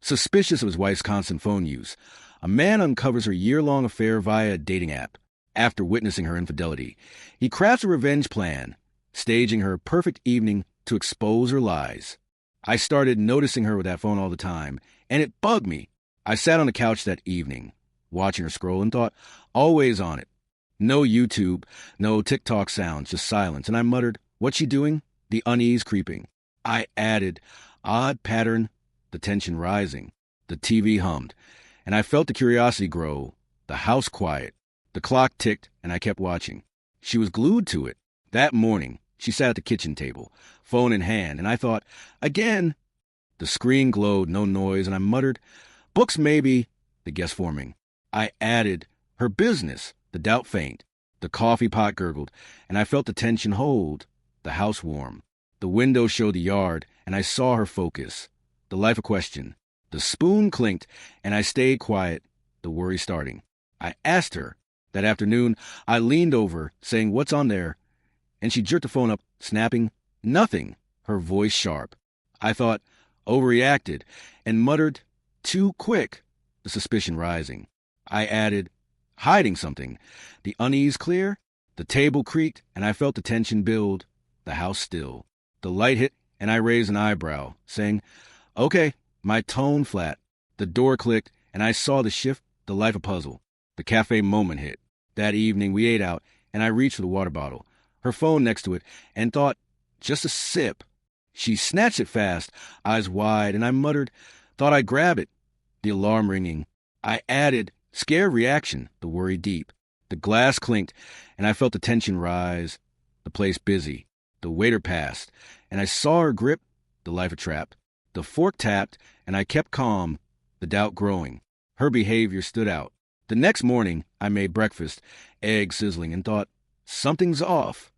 Suspicious of his wife's constant phone use, a man uncovers her year-long affair via a dating app. After witnessing her infidelity, he crafts a revenge plan, staging her perfect evening to expose her lies. I started noticing her with that phone all the time, and it bugged me. I sat on the couch that evening, watching her scroll, and thought, always on it. No YouTube, no TikTok sounds, just silence. And I muttered, what's she doing? The unease creeping. I added, odd pattern, the tension rising. The TV hummed, and I felt the curiosity grow. The house quiet. The clock ticked, and I kept watching. She was glued to it. That morning, she sat at the kitchen table, phone in hand, and I thought, again. The screen glowed, no noise, and I muttered, books maybe, the guess forming. I added, her business, the doubt faint. The coffee pot gurgled, and I felt the tension hold. The house warm. The window showed the yard, and I saw her focus. The life of question. The spoon clinked, and I stayed quiet, the worry starting. I asked her. That afternoon, I leaned over, saying, what's on there? And she jerked the phone up, snapping, nothing, her voice sharp. I thought, overreacted, and muttered, too quick, the suspicion rising. I added, hiding something. The unease clear. The table creaked, and I felt the tension build. The house still. The light hit, and I raised an eyebrow, saying, okay, my tone flat. The door clicked, and I saw the shift, the life of puzzle. The cafe moment hit. That evening, we ate out, and I reached for the water bottle, her phone next to it, and thought, just a sip. She snatched it fast, eyes wide, and I muttered, thought I'd grab it. The alarm ringing. I added, scared reaction, the worry deep. The glass clinked, and I felt the tension rise. The place busy. The waiter passed, and I saw her grip, the life of trap. The fork tapped, and I kept calm, the doubt growing. Her behavior stood out. The next morning, I made breakfast, eggs sizzling, and thought, something's off.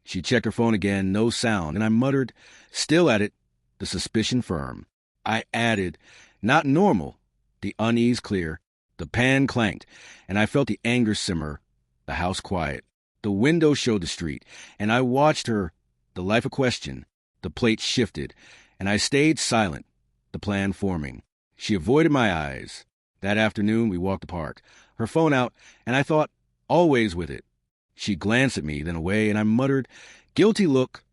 She checked her phone again, no sound, and I muttered, still at it, the suspicion firm. I added, not normal. The unease clear. The pan clanked, and I felt the anger simmer, the house quiet. The window showed the street, and I watched her, the life of question. The plate shifted, and I stayed silent, the plan forming. She avoided my eyes. That afternoon, we walked the park, her phone out, and I thought, always with it. She glanced at me, then away, and I muttered, guilty look,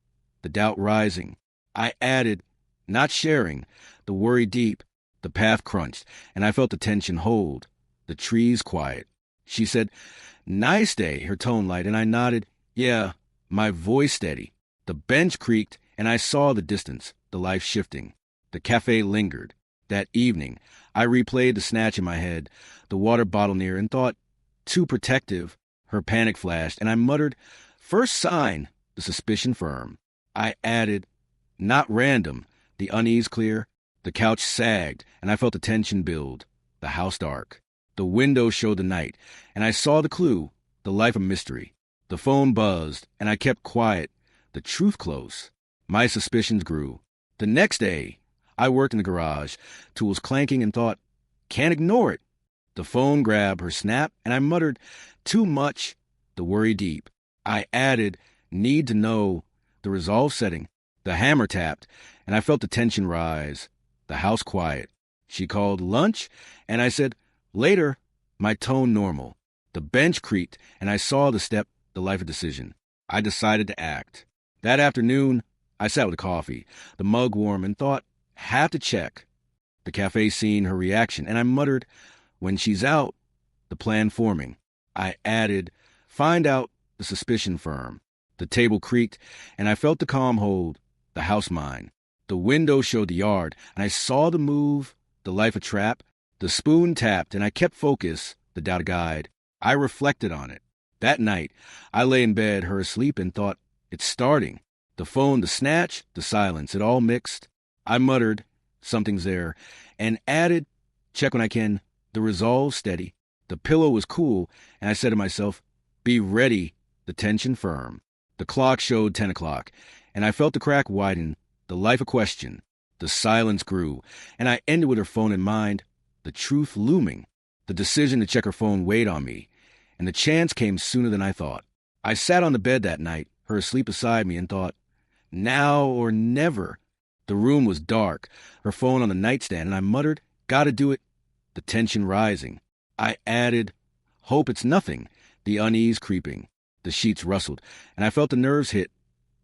the doubt rising. I added, not sharing, the worry deep. The path crunched, and I felt the tension hold. The trees quiet. She said, nice day, her tone light, and I nodded, yeah, my voice steady. The bench creaked, and I saw the distance, the life shifting. The cafe lingered. That evening, I replayed the snatch in my head, the water bottle near, and thought, too protective. Her panic flashed, and I muttered, first sign, the suspicion firm. I added, not random, the unease clear. The couch sagged, and I felt the tension build. The house dark. The window showed the night, and I saw the clue, the life of mystery. The phone buzzed, and I kept quiet, the truth close. My suspicions grew. The next day, I worked in the garage, tools clanking, and thought, can't ignore it. The phone grabbed, her snap, and I muttered, too much, the worry deep. I added, need to know, the resolve setting. The hammer tapped, and I felt the tension rise. The house quiet. She called lunch, and I said, later, my tone normal. The bench creaked, and I saw the step, the life of decision. I decided to act. That afternoon, I sat with a coffee, the mug warm, and thought, have to check. The cafe scene, her reaction, and I muttered, when she's out, the plan forming. I added, find out, the suspicion firm. The table creaked, and I felt the calm hold, the house mine. The window showed the yard, and I saw the move, the life of trap. The spoon tapped, and I kept focus, the doubt guide. I reflected on it. That night, I lay in bed, her asleep, and thought, it's starting. The phone, the snatch, the silence, it all mixed. I muttered, something's there, and added, check when I can, the resolve steady. The pillow was cool, and I said to myself, be ready, the tension firm. The clock showed 10 o'clock, and I felt the crack widen, the life of question. The silence grew, and I ended with her phone in mind, the truth looming. The decision to check her phone weighed on me, and the chance came sooner than I thought. I sat on the bed that night, her asleep beside me, and thought, now or never. The room was dark, her phone on the nightstand, and I muttered, Gotta do it. The tension rising. I added, hope it's nothing. The unease creeping. The sheets rustled, and I felt the nerves hit.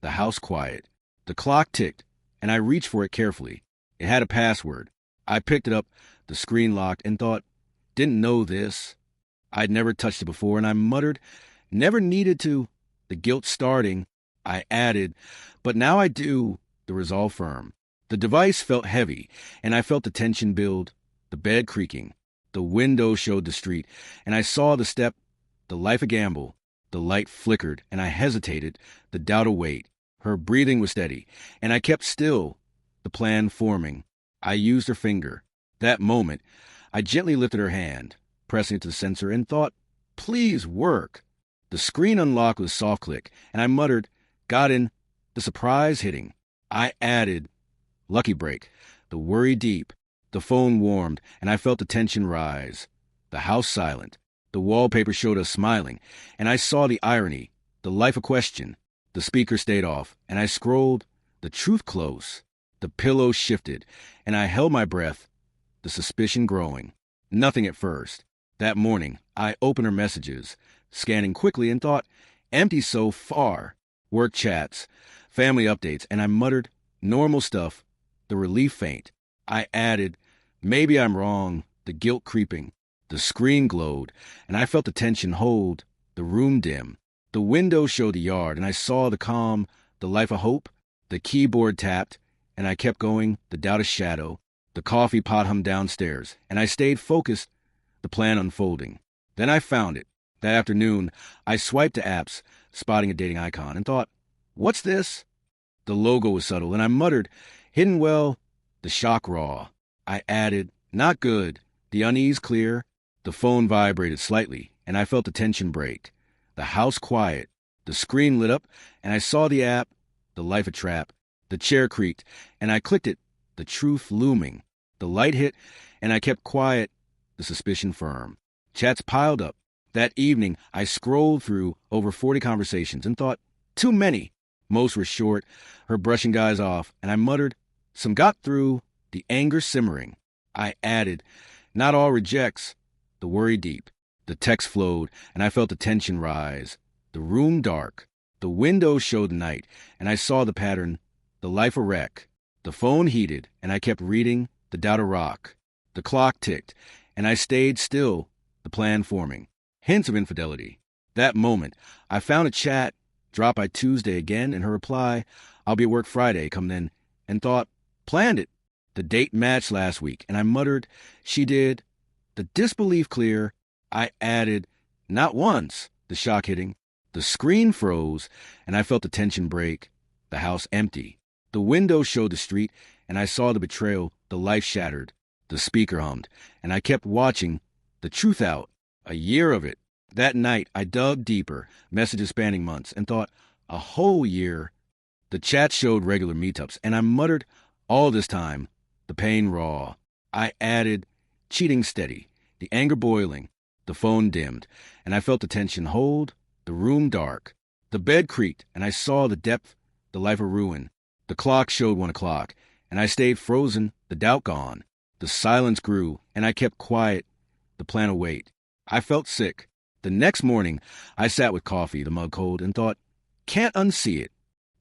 The house quiet. The clock ticked, and I reached for it carefully. It had a password. I picked it up, the screen locked, and thought, didn't know this. I'd never touched it before, and I muttered, never needed to. The guilt starting. I added, but now I do. The resolve firm. The device felt heavy, and I felt the tension build, the bed creaking. The window showed the street, and I saw the step, the life a gamble. The light flickered, and I hesitated, the doubt await. Her breathing was steady, and I kept still, the plan forming. I used her finger. That moment, I gently lifted her hand, pressing it to the sensor, and thought, please work. The screen unlocked with a soft click, and I muttered, got in, the surprise hitting. I added, lucky break, the worry deep. The phone warmed, and I felt the tension rise. The house silent. The wallpaper showed us smiling, and I saw the irony, the life a question. The speaker stayed off, and I scrolled, the truth close. The pillow shifted, and I held my breath, the suspicion growing. Nothing at first. That morning, I opened her messages, scanning quickly, and thought, empty so far. Work chats, family updates, and I muttered, normal stuff, the relief faint. I added, maybe I'm wrong, the guilt creeping. The screen glowed, and I felt the tension hold, the room dim. The window showed the yard, and I saw the calm, the life of hope. The keyboard tapped, and I kept going, the doubt a shadow. The coffee pot hummed downstairs, and I stayed focused, the plan unfolding. Then I found it. That afternoon, I swiped the apps, spotting a dating icon, and thought, what's this? The logo was subtle, and I muttered, hidden well, the shock raw. I added, not good, the unease clear. The phone vibrated slightly, and I felt the tension break. The house quiet. The screen lit up, and I saw the app, the life a trap. The chair creaked, and I clicked it, the truth looming. The light hit, and I kept quiet, the suspicion firm. Chats piled up. That evening, I scrolled through over 40 conversations and thought, too many. Most were short, her brushing guys off, and I muttered, some got through, the anger simmering. I added, not all rejects, the worry deep. The text flowed, and I felt the tension rise. The room dark. The window showed the night, and I saw the pattern, the life a wreck. The phone heated, and I kept reading, the doubt a rock. The clock ticked, and I stayed still, the plan forming. Hints of infidelity. That moment, I found a chat, dropped by Tuesday again, and her reply, I'll be at work Friday, come then, and thought, planned it. The date matched last week, and I muttered, she did. The disbelief clear, I added, not once, the shock hitting. The screen froze, and I felt the tension break. The house empty. The window showed the street, and I saw the betrayal, the life shattered. The speaker hummed, and I kept watching, the truth out. A year of it. That night, I dug deeper, messages spanning months, and thought, a whole year. The chat showed regular meetups, and I muttered, all this time, the pain raw. I added, cheating steady, the anger boiling. The phone dimmed, and I felt the tension hold, the room dark. The bed creaked, and I saw the depth, the life of ruin. The clock showed 1 o'clock, and I stayed frozen, the doubt gone. The silence grew, and I kept quiet, the plan await. I felt sick. The next morning, I sat with coffee, the mug cold, and thought, can't unsee it.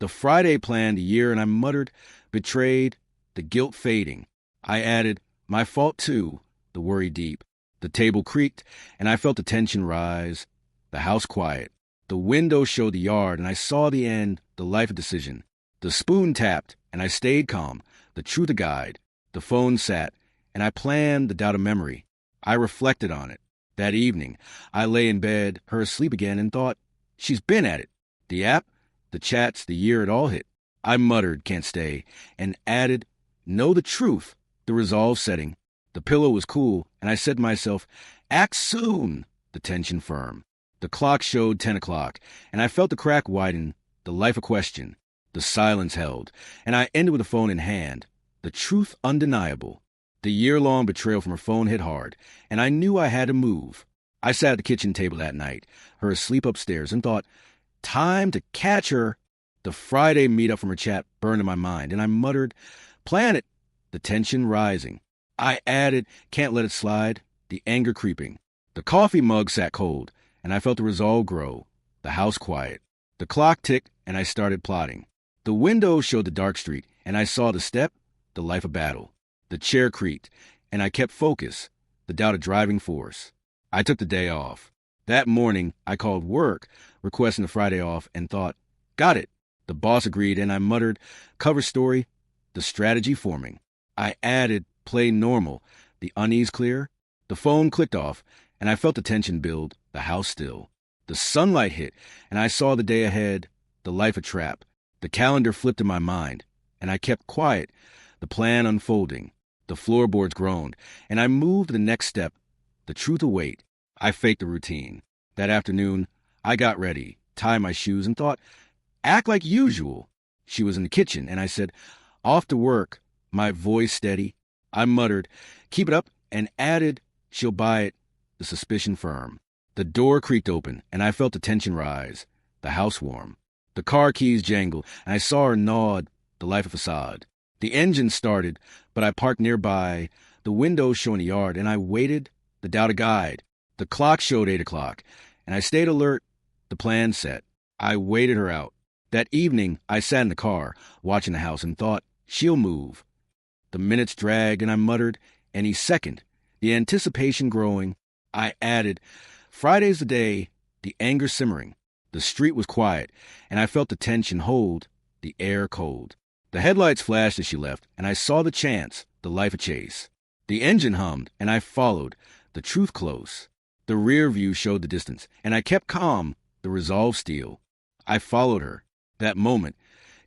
The Friday planned a year, and I muttered, betrayed, the guilt fading. I added, my fault too, the worry deep. The table creaked, and I felt the tension rise. The house quiet. The window showed the yard, and I saw the end, the life of decision. The spoon tapped, and I stayed calm, the truth a guide. The phone sat, and I planned the doubt of memory. I reflected on it. That evening, I lay in bed, her asleep again, and thought, she's been at it. The app, the chats, the year it all hit. I muttered, can't stay, and added, know the truth, the resolve setting. The pillow was cool, and I said to myself, act soon, the tension firm. The clock showed 10 o'clock, and I felt the crack widen, the life a question. The silence held, and I ended with the phone in hand, the truth undeniable. The year-long betrayal from her phone hit hard, and I knew I had to move. I sat at the kitchen table that night, her asleep upstairs, and thought, time to catch her. The Friday meetup from her chat burned in my mind, and I muttered, plan it, the tension rising. I added, can't let it slide, the anger creeping. The coffee mug sat cold, and I felt the resolve grow, the house quiet. The clock ticked, and I started plotting. The window showed the dark street, and I saw the step, the life of battle. The chair creaked, and I kept focus, the doubt a driving force. I took the day off. That morning, I called work, requesting the Friday off, and thought, got it. The boss agreed, and I muttered, cover story, the strategy forming. I added, play normal, the unease clear. The phone clicked off, and I felt the tension build, the house still. The sunlight hit, and I saw the day ahead, the life a trap. The calendar flipped in my mind, and I kept quiet, the plan unfolding. The floorboards groaned, and I moved the next step, the truth await. I faked the routine. That afternoon, I got ready, tied my shoes, and thought, act like usual. She was in the kitchen, and I said, off to work, my voice steady. I muttered, keep it up, and added, she'll buy it, the suspicion firm. The door creaked open, and I felt the tension rise, the house warm. The car keys jangled, and I saw her nod, the life of facade. The engine started, but I parked nearby, the windows showing the yard, and I waited, the doubt a guide. The clock showed 8 o'clock, and I stayed alert, the plan set. I waited her out. That evening, I sat in the car, watching the house, and thought, she'll move. The minutes dragged, and I muttered, any second. The anticipation growing, I added, Friday's the day, the anger simmering. The street was quiet, and I felt the tension hold, the air cold. The headlights flashed as she left, and I saw the chance, the life a chase. The engine hummed, and I followed, the truth close. The rear view showed the distance, and I kept calm, the resolve steel. I followed her. That moment,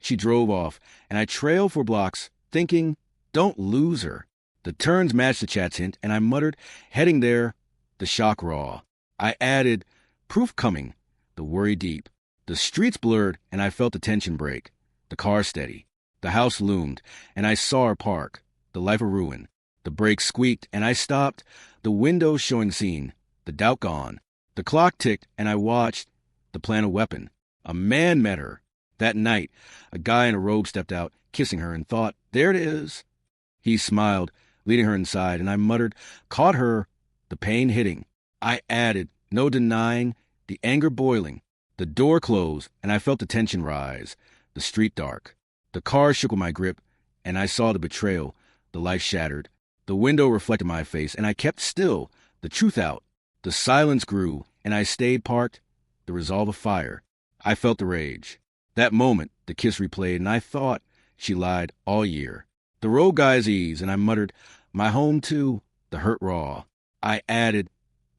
she drove off, and I trailed for blocks, thinking, don't lose her. The turns matched the chat's hint, and I muttered, heading there, the shock raw. I added, proof coming, the worry deep. The streets blurred, and I felt the tension break, the car steady. The house loomed, and I saw her park, the life a ruin. The brakes squeaked, and I stopped, the windows showing scene, the doubt gone. The clock ticked, and I watched, the plan a weapon. A man met her. That night, a guy in a robe stepped out, kissing her, and thought, there it is. He smiled, leading her inside, and I muttered, caught her, the pain hitting. I added, no denying, the anger boiling. The door closed, and I felt the tension rise, the street dark. The car shook with my grip, and I saw the betrayal, the life shattered. The window reflected my face, and I kept still, the truth out. The silence grew, and I stayed parked, the resolve of fire. I felt the rage. That moment, the kiss replayed, and I thought she lied all year. The road guy's ease, and I muttered, my home too, the hurt raw. I added,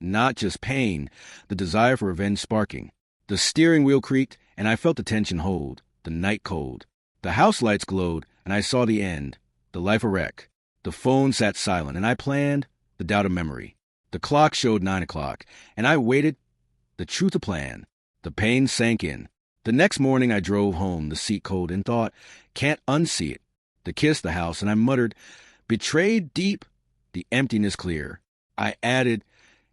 not just pain, the desire for revenge sparking. The steering wheel creaked, and I felt the tension hold, the night cold. The house lights glowed, and I saw the end, the life a wreck. The phone sat silent, and I planned, the doubt of memory. The clock showed 9 o'clock, and I waited, the truth a plan. The pain sank in. The next morning I drove home, the seat cold, and thought, can't unsee it. The kiss, the house, and I muttered, betrayed deep, the emptiness clear. I added,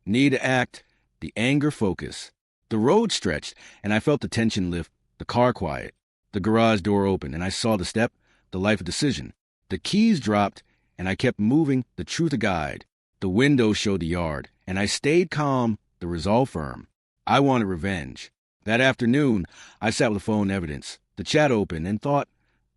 need to act, the anger focus. The road stretched, and I felt the tension lift, the car quiet. The garage door opened, and I saw the step, the life of decision. The keys dropped, and I kept moving, the truth a guide. The window showed the yard, and I stayed calm, the resolve firm. I wanted revenge. That afternoon, I sat with the phone evidence, the chat open, and thought,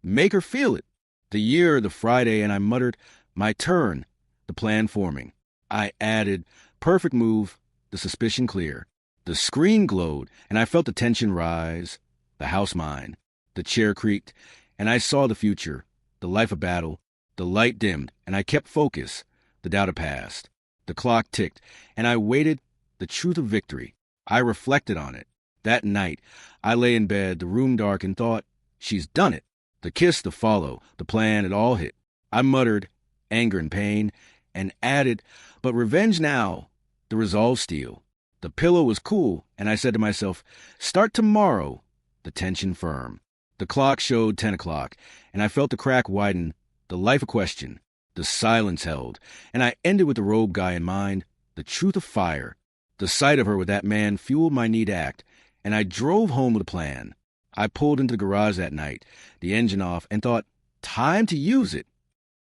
make her feel it. The year, the Friday, and I muttered, my turn, the plan forming. I added, perfect move, the suspicion clear. The screen glowed, and I felt the tension rise, the house mine. The chair creaked, and I saw the future, the life of battle. The light dimmed, and I kept focus, the doubt had passed. The clock ticked, and I waited, the truth of victory. I reflected on it. That night, I lay in bed, the room dark, and thought, she's done it. The kiss, the follow, the plan, it all hit. I muttered, anger and pain, and added, but revenge now, the resolve steel. The pillow was cool, and I said to myself, start tomorrow, the tension firm. The clock showed 10 o'clock, and I felt the crack widen, the life a question. The silence held, and I ended with the robe guy in mind, the truth of fire. The sight of her with that man fueled my need to act, and I drove home with a plan. I pulled into the garage that night, the engine off, and thought, time to use it.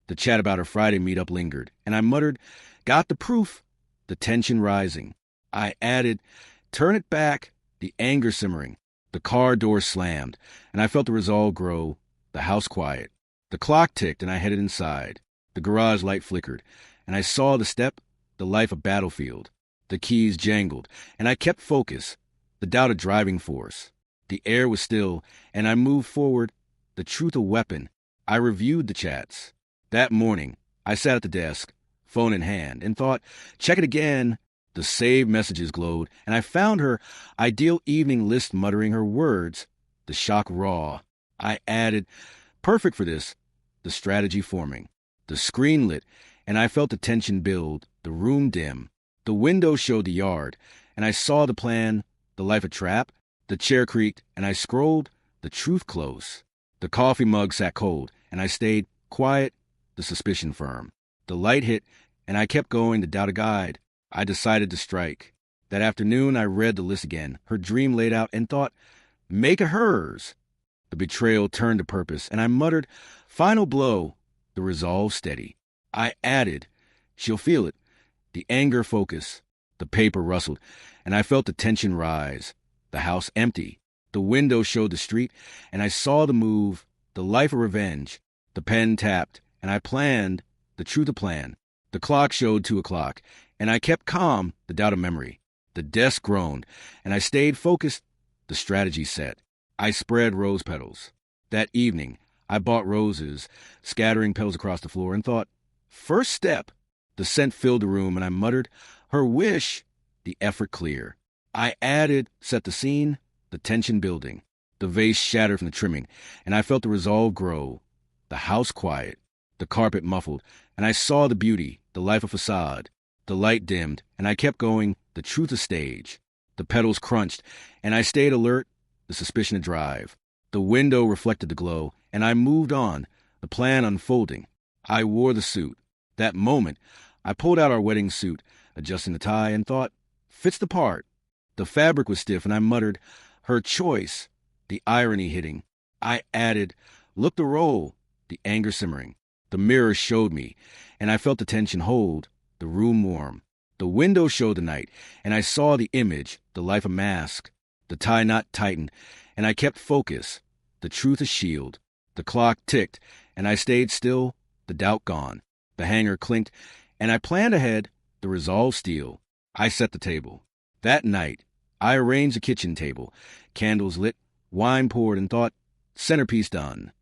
The chat about her Friday meetup lingered, and I muttered, "Got the proof," the tension rising. I added, "Turn it back," the anger simmering. The car door slammed, and I felt the resolve grow, the house quiet. The clock ticked, and I headed inside. The garage light flickered, and I saw the step, the life a battlefield. The keys jangled, and I kept focus, the doubt a driving force. The air was still, and I moved forward, the truth a weapon. I reviewed the chats. That morning, I sat at the desk, phone in hand, and thought, check it again. The saved messages glowed, and I found her ideal evening list muttering her words, the shock raw. I added, perfect for this, the strategy forming. The screen lit, and I felt the tension build, the room dim. The window showed the yard, and I saw the plan, the life a trap. The chair creaked, and I scrolled, the truth close. The coffee mug sat cold, and I stayed quiet, the suspicion firm. The light hit, and I kept going, the doubt a guide. I decided to strike. That afternoon, I read the list again, her dream laid out, and thought, make it hers. The betrayal turned to purpose, and I muttered, final blow, the resolve steady. I added, she'll feel it. The anger focus. The paper rustled, and I felt the tension rise. The house empty. The window showed the street, and I saw the move, the life of revenge. The pen tapped, and I planned, the truth a plan. The clock showed 2:00, and I kept calm, the doubt of memory. The desk groaned, and I stayed focused, the strategy set. I spread rose petals. That evening, I bought roses, scattering petals across the floor, and thought, first step. The scent filled the room, and I muttered, her wish, the effort clear. I added, set the scene, the tension building. The vase shattered from the trimming, and I felt the resolve grow. The house quiet, the carpet muffled, and I saw the beauty, the life of facade. The light dimmed, and I kept going, the truth a stage. The petals crunched, and I stayed alert, the suspicion a drive. The window reflected the glow, and I moved on, the plan unfolding. I wore the suit. That moment, I pulled out our wedding suit, adjusting the tie, and thought, fits the part. The fabric was stiff, and I muttered, her choice, the irony hitting. I added, look the roll, the anger simmering. The mirror showed me, and I felt the tension hold, the room warm. The window showed the night, and I saw the image, the life a mask. The tie knot tightened, and I kept focus, the truth a shield. The clock ticked, and I stayed still, the doubt gone. The hanger clinked, and I planned ahead, the resolve steel. I set the table. That night, I arranged the kitchen table, candles lit, wine poured, and thought, centerpiece done.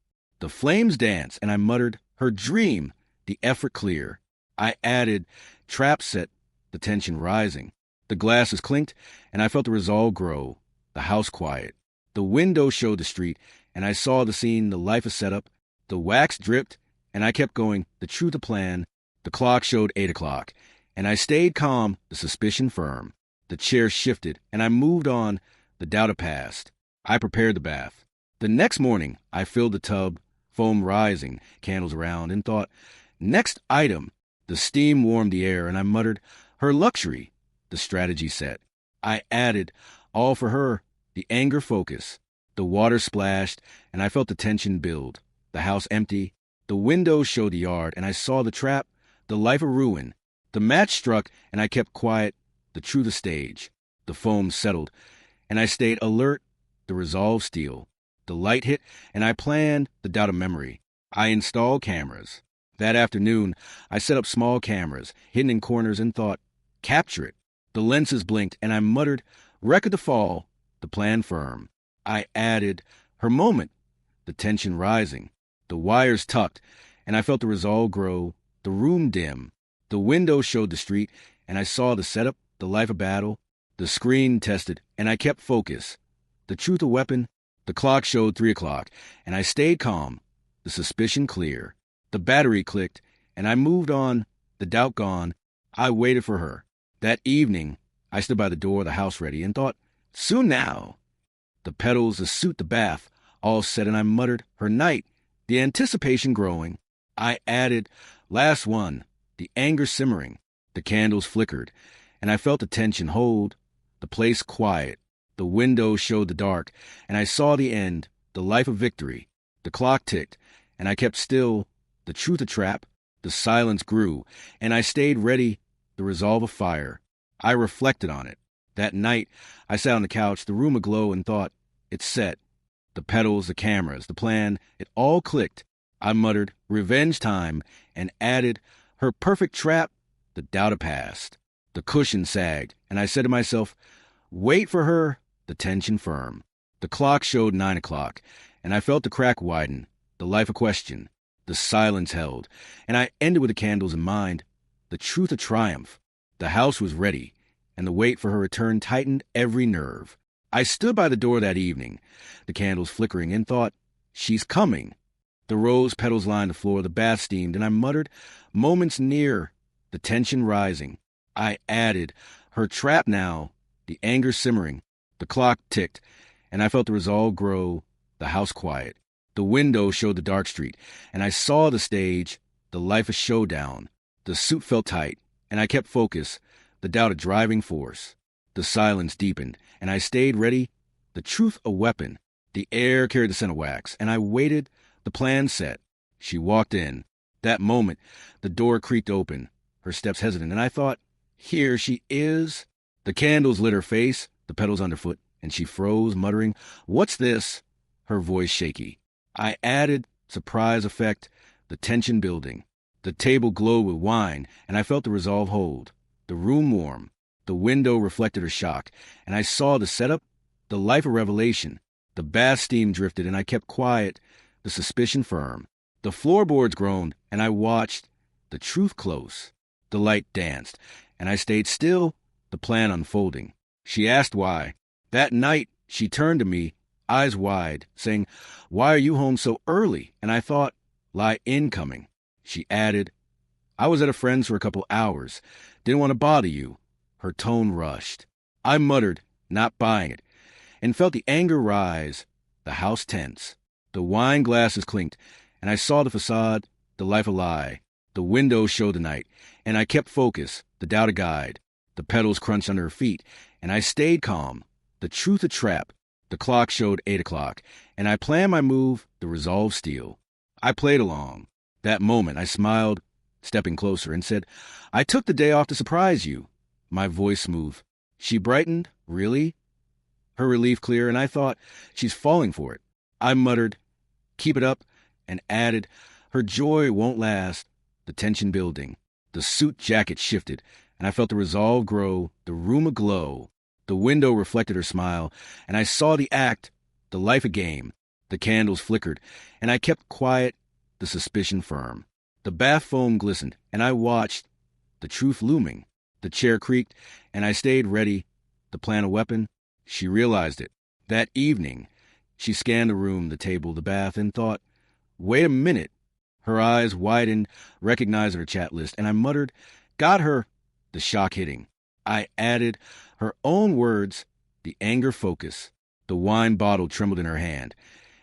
The flames danced, and I muttered, her dream, the effort clear. I added, trap set, the tension rising. The glasses clinked, and I felt the resolve grow, the house quiet. The window showed the street, and I saw the scene, the life a setup. The wax dripped, and I kept going, the truth a plan. The clock showed 8:00, and I stayed calm, the suspicion firm. The chair shifted, and I moved on, the doubt a passed. I prepared the bath. The next morning, I filled the tub, foam rising, candles around, and thought, next item. The steam warmed the air, and I muttered, her luxury, the strategy set. I added, all for her, the anger focus. The water splashed, and I felt the tension build. The house empty. The window showed the yard, and I saw the trap, the life a ruin. The match struck, and I kept quiet, the truth a stage. The foam settled, and I stayed alert, the resolve steel. The light hit, and I planned, the doubt of memory. I installed cameras. That afternoon, I set up small cameras, hidden in corners, and thought, capture it. The lenses blinked, and I muttered, record the fall, the plan firm. I added, her moment, the tension rising. The wires tucked, and I felt the resolve grow, the room dim. The window showed the street, and I saw the setup, the life of battle. The screen tested, and I kept focus. The truth a weapon. The clock showed 3:00, and I stayed calm, the suspicion clear. The battery clicked, and I moved on, the doubt gone. I waited for her. That evening, I stood by the door of the house ready and thought, soon now. The petals, the suit, the bath, all set, and I muttered, her night, the anticipation growing. I added, last one, the anger simmering. The candles flickered, and I felt the tension hold, the place quiet. The window showed the dark, and I saw the end, the life of victory. The clock ticked, and I kept still, the truth a trap. The silence grew, and I stayed ready, the resolve of fire. I reflected on it. That night, I sat on the couch, the room aglow, and thought, it's set. The pedals, the cameras, the plan, it all clicked. I muttered, revenge time, and added, her perfect trap. The doubt passed. The cushion sagged, and I said to myself, wait for her. The tension firm. The clock showed 9 o'clock, and I felt the crack widen, the life a question. The silence held, and I ended with the candles in mind. The truth a triumph. The house was ready, and the wait for her return tightened every nerve. I stood by the door that evening, the candles flickering, and thought, she's coming. The rose petals lined the floor, the bath steamed, and I muttered, moments near, the tension rising. I added, her trap now, the anger simmering. The clock ticked, and I felt the resolve grow, the house quiet. The window showed the dark street, and I saw the stage, the life a showdown. The suit felt tight, and I kept focus, the doubt a driving force. The silence deepened, and I stayed ready, the truth a weapon. The air carried the scent of wax, and I waited, the plan set. She walked in. That moment, the door creaked open, her steps hesitant, and I thought, here she is. The candles lit her face, the petals underfoot, and she froze, muttering, what's this? Her voice shaky. I added, surprise effect, the tension building. The table glowed with wine, and I felt the resolve hold. The room warm. The window reflected her shock, and I saw the setup, the life of revelation. The bath steam drifted, and I kept quiet, the suspicion firm. The floorboards groaned, and I watched, the truth close. The light danced, and I stayed still, the plan unfolding. She asked why. That night, she turned to me, eyes wide, saying, why are you home so early? And I thought, lie incoming. She added, I was at a friend's for a couple hours. Didn't want to bother you. Her tone rushed. I muttered, not buying it, and felt the anger rise, the house tense. The wine glasses clinked, and I saw the facade, the life a lie. The window showed the night, and I kept focus, the doubt a guide. The pedals crunched under her feet, and I stayed calm, the truth a trap. The clock showed 8 o'clock, and I planned my move, the resolve steel. I played along. That moment, I smiled, stepping closer, and said, I took the day off to surprise you. My voice smooth. She brightened, really? Her relief clear, and I thought, she's falling for it. I muttered, keep it up, and added, her joy won't last, the tension building. The suit jacket shifted, and I felt the resolve grow, the room aglow. The window reflected her smile, and I saw the act, the life a game. The candles flickered, and I kept quiet, the suspicion firm. The bath foam glistened, and I watched, the truth looming. The chair creaked, and I stayed ready, the plan a weapon. She realized it. That evening, she scanned the room, the table, the bath, and thought, wait a minute. Her eyes widened, recognized her chat list, and I muttered, got her, the shock hitting. I added, her own words, the anger focus. The wine bottle trembled in her hand,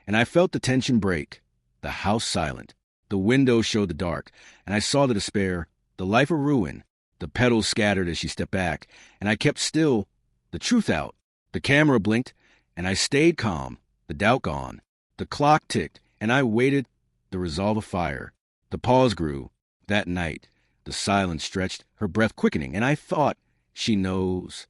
and I felt the tension break, the house silent. The window showed the dark, and I saw the despair, the life a ruin. The petals scattered as she stepped back, and I kept still, the truth out. The camera blinked, and I stayed calm, the doubt gone. The clock ticked, and I waited, the resolve of fire. The pause grew. That night, the silence stretched, her breath quickening, and I thought, she knows.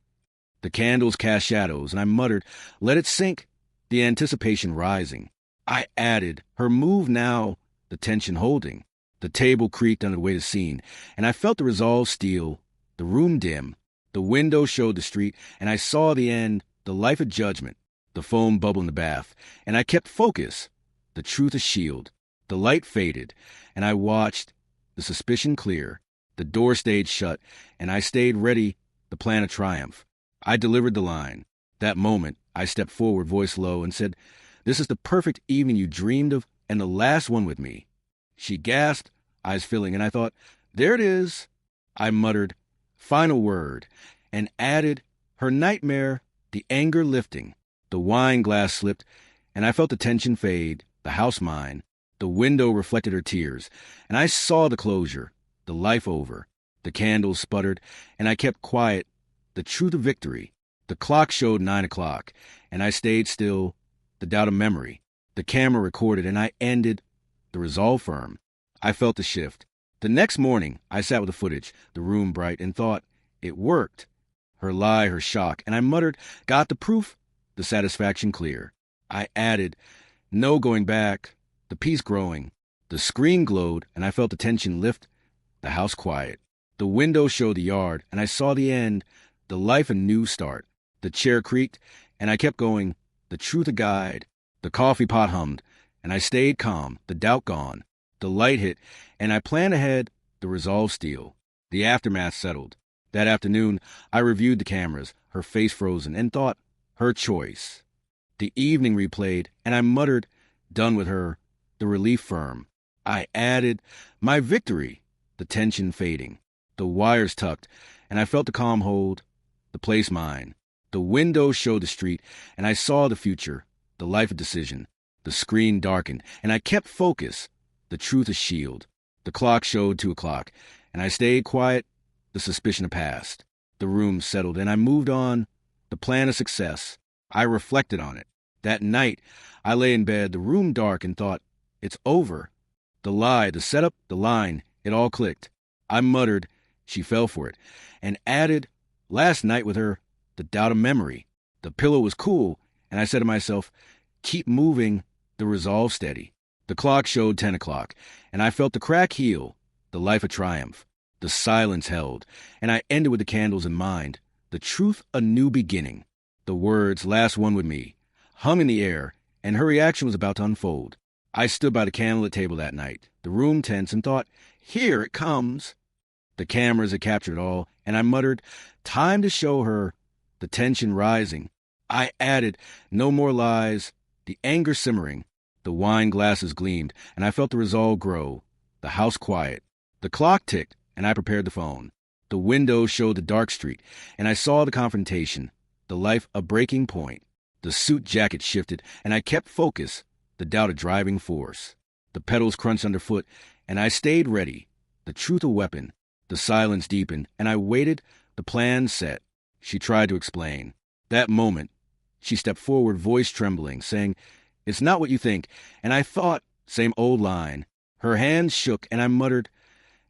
The candles cast shadows, and I muttered, let it sink, the anticipation rising. I added, her move now, the tension holding. The table creaked under the weight of scene, and I felt the resolve steel, the room dim. The window showed the street, and I saw the end, the life of judgment. The foam bubbled in the bath, and I kept focus, the truth a shield. The light faded, and I watched, the suspicion clear. The door stayed shut, and I stayed ready, the plan of triumph. I delivered the line. That moment, I stepped forward, voice low, and said, this is the perfect evening you dreamed of, and the last one with me. She gasped, eyes filling, and I thought, there it is. I muttered, final word, and added, her nightmare, the anger lifting. The wine glass slipped, and I felt the tension fade, the house mine. The window reflected her tears, and I saw the closure, the life over. The candles sputtered, and I kept quiet, the truth of victory. The clock showed 9 o'clock, and I stayed still, the doubt of memory. The camera recorded, and I ended, the resolve firm. I felt the shift. The next morning, I sat with the footage, the room bright, and thought, it worked. Her lie, her shock, and I muttered, got the proof, the satisfaction clear. I added, no going back, the peace growing. The screen glowed, and I felt the tension lift, the house quiet. The window showed the yard, and I saw the end, the life a new start. The chair creaked, and I kept going, the truth a guide. The coffee pot hummed, and I stayed calm, the doubt gone. The light hit, and I planned ahead, the resolve steel. The aftermath settled. That afternoon, I reviewed the cameras, her face frozen, and thought, her choice. The evening replayed, and I muttered, done with her, the relief firm. I added, my victory, the tension fading. The wires tucked, and I felt the calm hold, the place mine. The window showed the street, and I saw the future, the life of decision. The screen darkened, and I kept focus, the truth a shield. The clock showed 2 o'clock, and I stayed quiet, the suspicion had passed. The room settled, and I moved on, the plan of success. I reflected on it. That night, I lay in bed, the room dark, and thought, it's over. The lie, the setup, the line, it all clicked. I muttered, she fell for it, and added, last night with her, the doubt of memory. The pillow was cool, and I said to myself, keep moving, the resolve steady. The clock showed 10 o'clock, and I felt the crack heal, the life of triumph. The silence held, and I ended with the candles in mind, the truth a new beginning. The words, last one with me, hung in the air, and her reaction was about to unfold. I stood by the candlelit table that night, the room tense, and thought, here it comes. The cameras had captured it all, and I muttered, time to show her, the tension rising. I added, no more lies, the anger simmering. The wine glasses gleamed, and I felt the resolve grow, the house quiet. The clock ticked, and I prepared the phone. The window showed the dark street, and I saw the confrontation, the life a breaking point. The suit jacket shifted, and I kept focus, the doubt a driving force. The pedals crunched underfoot, and I stayed ready, the truth a weapon. The silence deepened, and I waited, the plan set. She tried to explain. That moment, she stepped forward, voice trembling, saying, it's not what you think. And I thought, same old line. Her hands shook, and I muttered,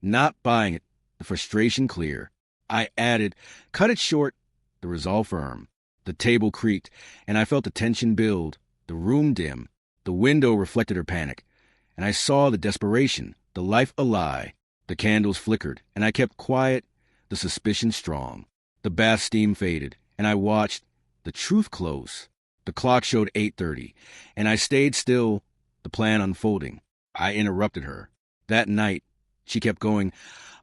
not buying it, the frustration clear. I added, cut it short, the resolve firm. The table creaked, and I felt the tension build, the room dim. The window reflected her panic, and I saw the desperation, the life a lie. The candles flickered, and I kept quiet, the suspicion strong. The bath steam faded, and I watched, the truth close. The clock showed 8:30, and I stayed still, the plan unfolding. I interrupted her. That night, she kept going,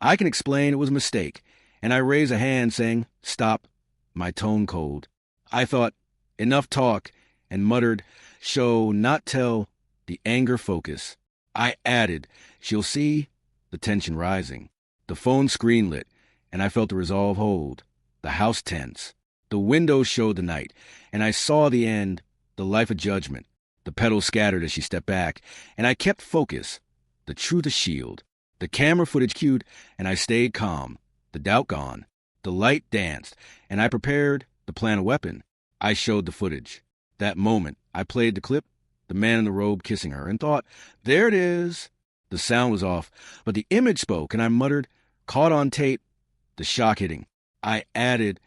I can explain it was a mistake, and I raised a hand saying, stop, my tone cold. I thought, enough talk, and muttered, show, not tell, the anger focus. I added, she'll see, the tension rising. The phone screen lit, and I felt the resolve hold, the house tense. The window showed the night, and I saw the end, the life of judgment. The petals scattered as she stepped back, and I kept focus, the truth a shield. The camera footage cued, and I stayed calm, the doubt gone. The light danced, and I prepared, the plan a weapon. I showed the footage. That moment, I played the clip, the man in the robe kissing her, and thought, there it is. The sound was off, but the image spoke, and I muttered, caught on tape, the shock hitting. I added,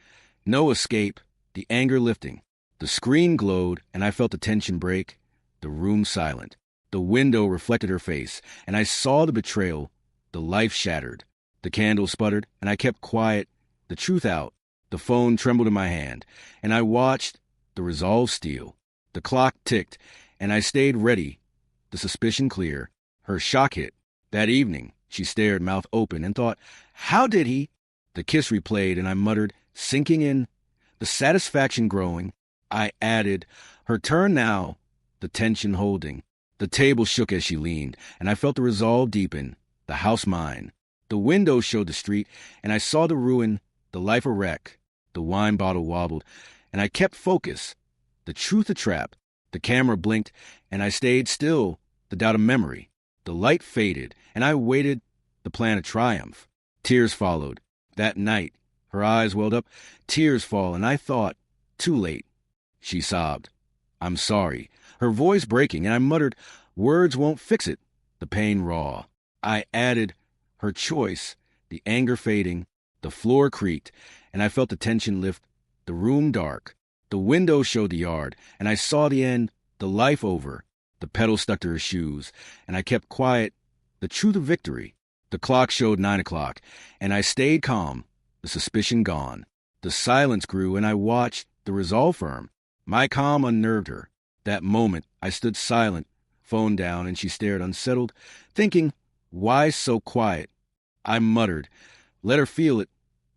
no escape, the anger lifting. The screen glowed, and I felt the tension break, the room silent. The window reflected her face, and I saw the betrayal, the life shattered. The candle sputtered, and I kept quiet, the truth out. The phone trembled in my hand, and I watched, the resolve steel. The clock ticked, and I stayed ready, the suspicion clear. Her shock hit. That evening, she stared, mouth open, and thought, how did he? The kiss replayed, and I muttered, sinking in, the satisfaction growing. I added, her turn now, the tension holding. The table shook as she leaned, and I felt the resolve deepen, the house mine. The window showed the street, and I saw the ruin, the life a wreck. The wine bottle wobbled, and I kept focus, the truth a trap. The camera blinked, and I stayed still, the doubt of memory. The light faded, and I waited, the plan of triumph. Tears followed. That night, her eyes welled up, tears fall, and I thought, too late. She sobbed, I'm sorry, her voice breaking, and I muttered, words won't fix it, the pain raw. I added, her choice, the anger fading, the floor creaked, and I felt the tension lift, the room dark. The window showed the yard, and I saw the end, the life over. The pedal stuck to her shoes, and I kept quiet, the truth of victory. The clock showed 9 o'clock, and I stayed calm, the suspicion gone. The silence grew, and I watched, the resolve firm. My calm unnerved her. That moment, I stood silent, phone down, and she stared unsettled, thinking, why so quiet? I muttered, let her feel it.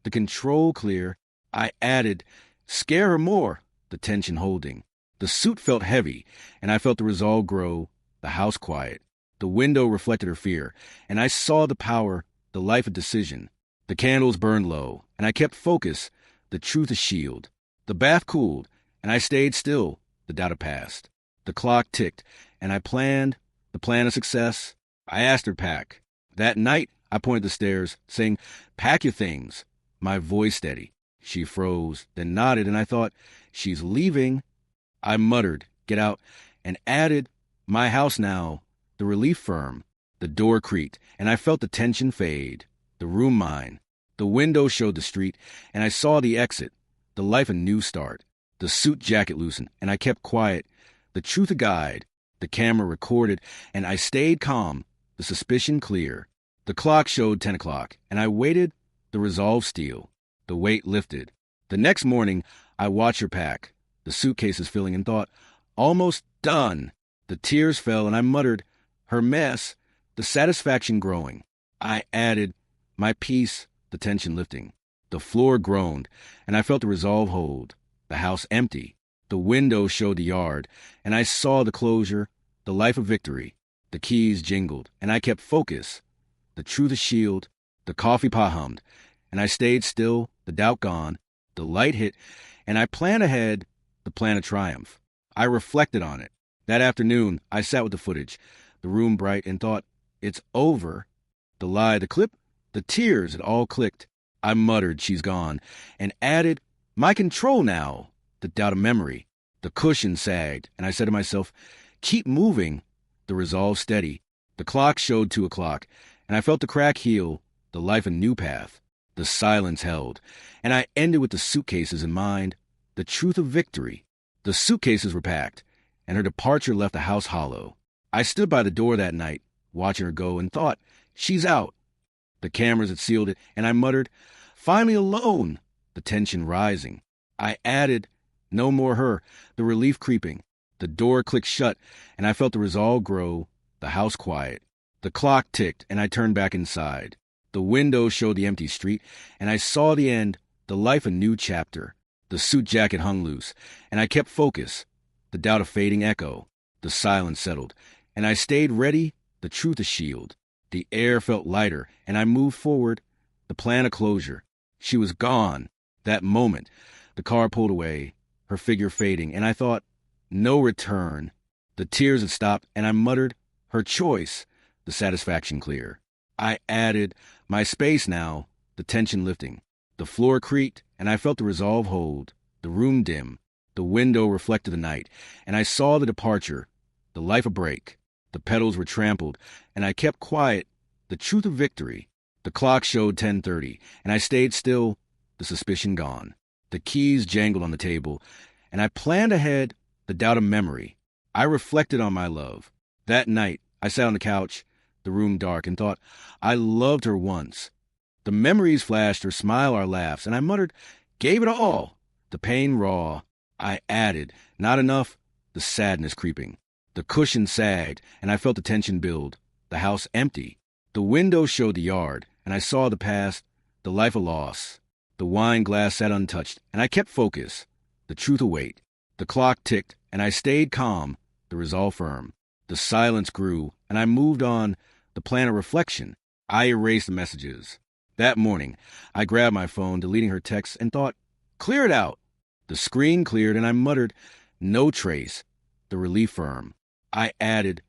The control clear. I added, scare her more, the tension holding. The suit felt heavy, and I felt the resolve grow, the house quiet. The window reflected her fear, and I saw the power, the life of decision. The candles burned low, and I kept focus, the truth a shield. The bath cooled, and I stayed still, the doubt passed. The clock ticked, and I planned, the plan of success. I asked her to pack. That night, I pointed the stairs, saying, pack your things. My voice steady. She froze, then nodded, and I thought, she's leaving. I muttered, get out, and added, my house now, the relief firm. The door creaked, and I felt the tension fade. The room mine. The window showed the street, and I saw the exit, the life a new start. The suit jacket loosened, and I kept quiet, the truth a guide. The camera recorded, and I stayed calm, the suspicion clear. The clock showed 10 o'clock, and I waited, the resolve steel. The weight lifted. The next morning, I watched her pack, the suitcases filling, and thought, almost done. The tears fell, and I muttered, her mess, the satisfaction growing. I added, my peace, the tension lifting. The floor groaned, and I felt the resolve hold. The house empty. The window showed the yard, and I saw the closure, the life of victory. The keys jingled, and I kept focus. The truth a shield. The coffee pot hummed, and I stayed still, the doubt gone. The light hit, and I planned ahead, the plan of triumph. I reflected on it. That afternoon, I sat with the footage, the room bright, and thought, it's over. The lie, the clip, the tears, it all clicked. I muttered, she's gone, and added, my control now, the doubt of memory. The cushion sagged, and I said to myself, keep moving, the resolve steady. The clock showed 2 o'clock, and I felt the crack heal, the life a new path. The silence held, and I ended with the suitcases in mind, the truth of victory. The suitcases were packed, and her departure left the house hollow. I stood by the door that night, watching her go, and thought, she's out. The cameras had sealed it, and I muttered, finally alone, the tension rising. I added, no more her, the relief creeping. The door clicked shut, and I felt the resolve grow, the house quiet. The clock ticked, and I turned back inside. The window showed the empty street, and I saw the end, the life a new chapter. The suit jacket hung loose, and I kept focus, the doubt a fading echo. The silence settled, and I stayed ready, the truth a shield. The air felt lighter, and I moved forward, the plan of closure. She was gone. That moment, the car pulled away, her figure fading, and I thought, no return. The tears had stopped, and I muttered, her choice, the satisfaction clear. I added, my space now, the tension lifting. The floor creaked, and I felt the resolve hold, the room dim. The window reflected the night, and I saw the departure, the life a break. The pedals were trampled, and I kept quiet, the truth of victory. The clock showed 10:30, and I stayed still, the suspicion gone. The keys jangled on the table, and I planned ahead, the doubt of memory. I reflected on my love. That night, I sat on the couch, the room dark, and thought, I loved her once. The memories flashed, her smile, our laughs, and I muttered, gave it all. The pain raw. I added, not enough, the sadness creeping. The cushion sagged, and I felt the tension build. The house empty. The window showed the yard, and I saw the past, the life a loss. The wine glass sat untouched, and I kept focus, the truth await. The clock ticked, and I stayed calm, the resolve firm. The silence grew, and I moved on, the plan of reflection. I erased the messages. That morning, I grabbed my phone, deleting her texts, and thought, clear it out. The screen cleared, and I muttered, no trace, the relief firm. I added,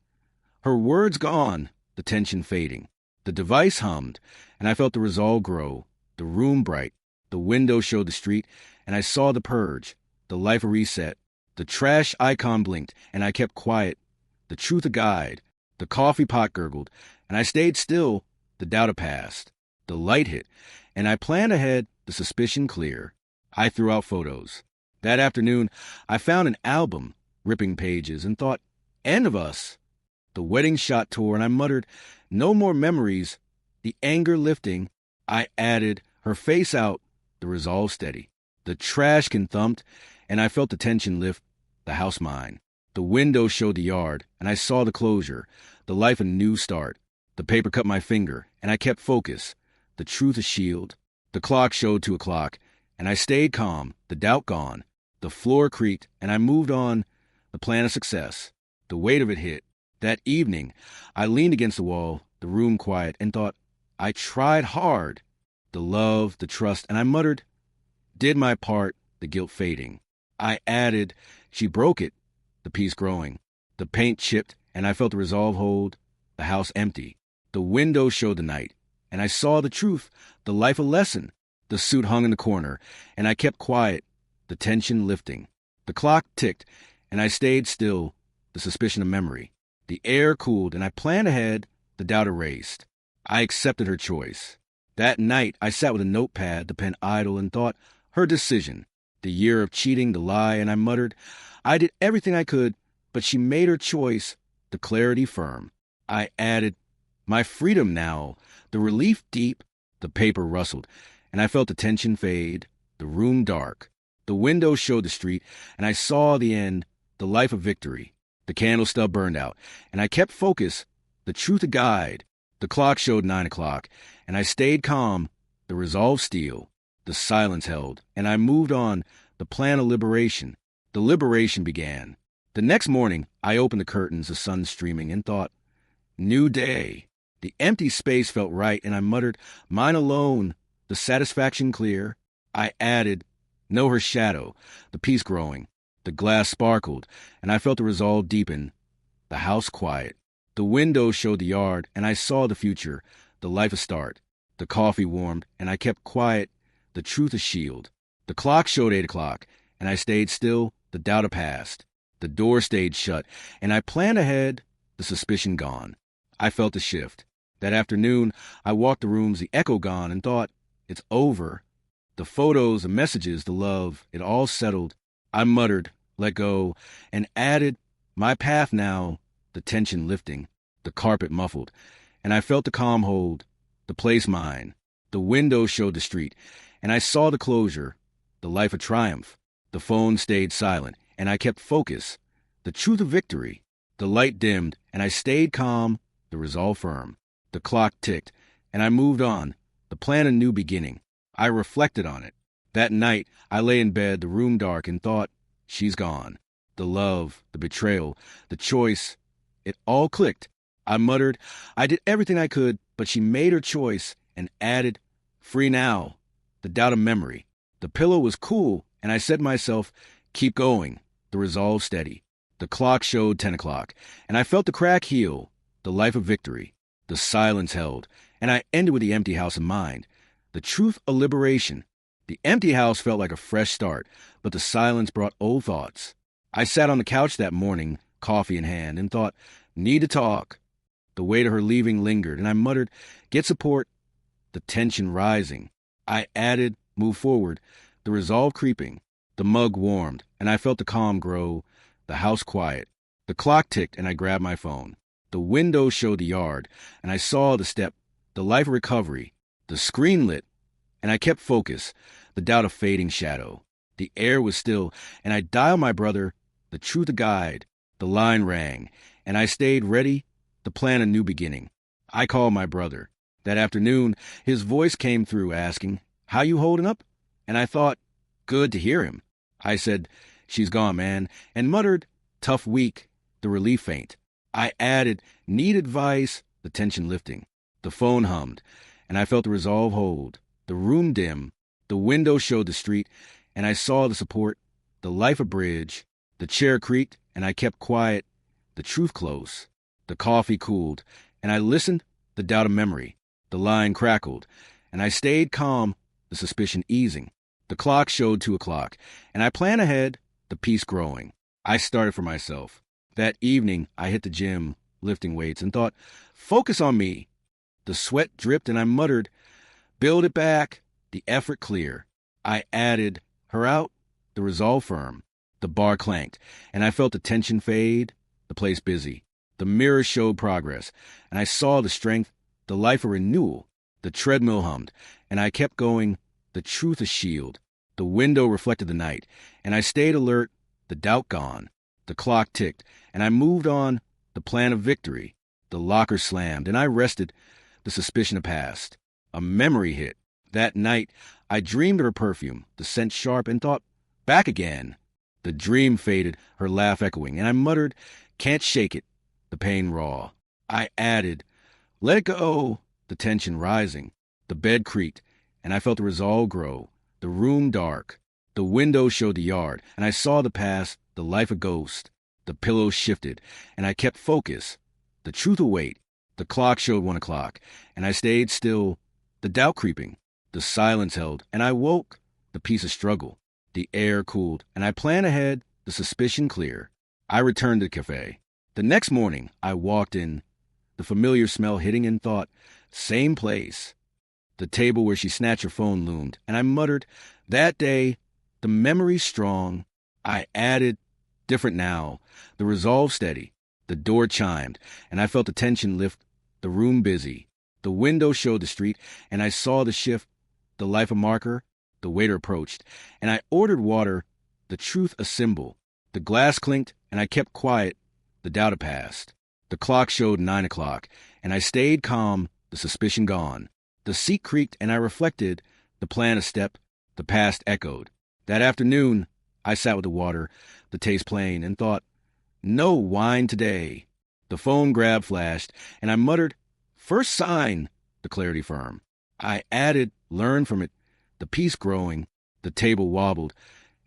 her words gone, the tension fading. The device hummed, and I felt the resolve grow, the room bright. The window showed the street, and I saw the purge, the life a reset. The trash icon blinked, and I kept quiet, the truth a guide. The coffee pot gurgled, and I stayed still, the the doubt had passed. The light hit, and I planned ahead, the suspicion clear. I threw out photos. That afternoon, I found an album, ripping pages, and thought, end of us. The wedding shot tore, and I muttered, no more memories. The anger lifting, I added, her face out, the resolve steady. The trash can thumped, and I felt the tension lift, the house mine. The window showed the yard, and I saw the closure, the life a new start. The paper cut my finger, and I kept focus, the truth a shield. The clock showed 2 o'clock, and I stayed calm, the doubt gone. The floor creaked, and I moved on, the plan of success. The weight of it hit. That evening, I leaned against the wall, the room quiet, and thought, I tried hard. The love, the trust, and I muttered, did my part, the guilt fading. I added, she broke it, the peace growing. The paint chipped, and I felt the resolve hold, the house empty. The window showed the night, and I saw the truth, the life a lesson. The suit hung in the corner, and I kept quiet, the tension lifting. The clock ticked, and I stayed still, the suspicion of memory. The air cooled, and I planned ahead, the doubt erased. I accepted her choice. That night, I sat with a notepad, the pen idle, and thought, her decision. The year of cheating, the lie, and I muttered, I did everything I could, but she made her choice, the clarity firm. I added, my freedom now, the relief deep. The paper rustled, and I felt the tension fade, the room dark. The window showed the street, and I saw the end, the life of victory. The candle stub burned out, and I kept focus, the truth a guide. The clock showed 9 o'clock, and I stayed calm, the resolve steel. The silence held, and I moved on, the plan of liberation. The liberation began. The next morning, I opened the curtains, the sun streaming, and thought, new day. The empty space felt right, and I muttered, mine alone, the satisfaction clear. I added, know her shadow, the peace growing. The glass sparkled, and I felt the resolve deepen. The house quiet. The window showed the yard, and I saw the future, the life a start. The coffee warmed, and I kept quiet, the truth a shield. The clock showed 8 o'clock, and I stayed still, the doubt a passed. The door stayed shut, and I planned ahead, the suspicion gone. I felt the shift. That afternoon, I walked the rooms, the echo gone, and thought, it's over. The photos, the messages, the love, it all settled. I muttered, let go, and added, my path now, the tension lifting, the carpet muffled, and I felt the calm hold, the place mine. The window showed the street, and I saw the closure, the life of triumph. The phone stayed silent, and I kept focus, the truth of victory. The light dimmed, and I stayed calm, the resolve firm. The clock ticked, and I moved on, the plan a new beginning. I reflected on it. That night, I lay in bed, the room dark, and thought, she's gone. The love, the betrayal, the choice, it all clicked. I muttered, I did everything I could, but she made her choice, and added, free now, the doubt of memory. The pillow was cool, and I said to myself, keep going, the resolve steady. The clock showed 10 o'clock, and I felt the crack heal, the life of victory. The silence held, and I ended with the empty house in mind, the truth of liberation. The empty house felt like a fresh start, but the silence brought old thoughts. I sat on the couch that morning, coffee in hand, and thought, need to talk. The weight of her leaving lingered, and I muttered, get support. The tension rising. I added, move forward, the resolve creeping. The mug warmed, and I felt the calm grow, the house quiet. The clock ticked, and I grabbed my phone. The window showed the yard, and I saw the step, the life of recovery. The screen lit, and I kept focus, the doubt of fading shadow. The air was still, and I dialed my brother, the truth a guide. The line rang, and I stayed ready, to plan a new beginning. I called my brother. That afternoon, his voice came through asking, how you holding up? And I thought, good to hear him. I said, she's gone, man, and muttered, tough week, the relief faint. I added, need advice, the tension lifting. The phone hummed, and I felt the resolve hold. The room dim, the window showed the street, and I saw the support, the life a bridge. The chair creaked, and I kept quiet, the truth close. The coffee cooled, and I listened, the doubt of memory. The line crackled, and I stayed calm, the suspicion easing. The clock showed 2 o'clock, and I planned ahead, the peace growing. I started for myself. That evening, I hit the gym, lifting weights, and thought, focus on me. The sweat dripped, and I muttered, "Build it back." The effort clear. I added, "Her out." The resolve firm. The bar clanked, and I felt the tension fade, the place busy. The mirror showed progress, and I saw the strength, the life of renewal. The treadmill hummed, and I kept going, the truth a shield. The window reflected the night, and I stayed alert, the doubt gone. The clock ticked, and I moved on, the plan of victory. The locker slammed, and I rested, the suspicion of past. A memory hit. That night, I dreamed of her perfume, the scent sharp, and thought, back again. The dream faded, her laugh echoing, and I muttered, can't shake it, the pain raw. I added, let it go, the tension rising. The bed creaked, and I felt the resolve grow. The room dark. The window showed the yard, and I saw the past, the life a ghost. The pillows shifted, and I kept focus. The truth await. The clock showed 1 o'clock, and I stayed still, the doubt creeping. The silence held, and I woke, the peace of struggle. The air cooled, and I planned ahead, the suspicion clear. I returned to the cafe. The next morning, I walked in, the familiar smell hitting, and thought, same place. The table where she snatched her phone loomed, and I muttered, that day, the memory strong. I added, different now, the resolve steady. The door chimed, and I felt the tension lift, the room busy. The window showed the street, and I saw the shift, the life a marker. The waiter approached, and I ordered water, the truth a symbol. The glass clinked, and I kept quiet, the doubt had passed. The clock showed 9 o'clock, and I stayed calm, the suspicion gone. The seat creaked, and I reflected, the plan a step, the past echoed. That afternoon, I sat with the water, the taste plain, and thought, no wine today. The phone grab flashed, and I muttered, first sign, the clarity firm. I added, learn from it, the peace growing. The table wobbled,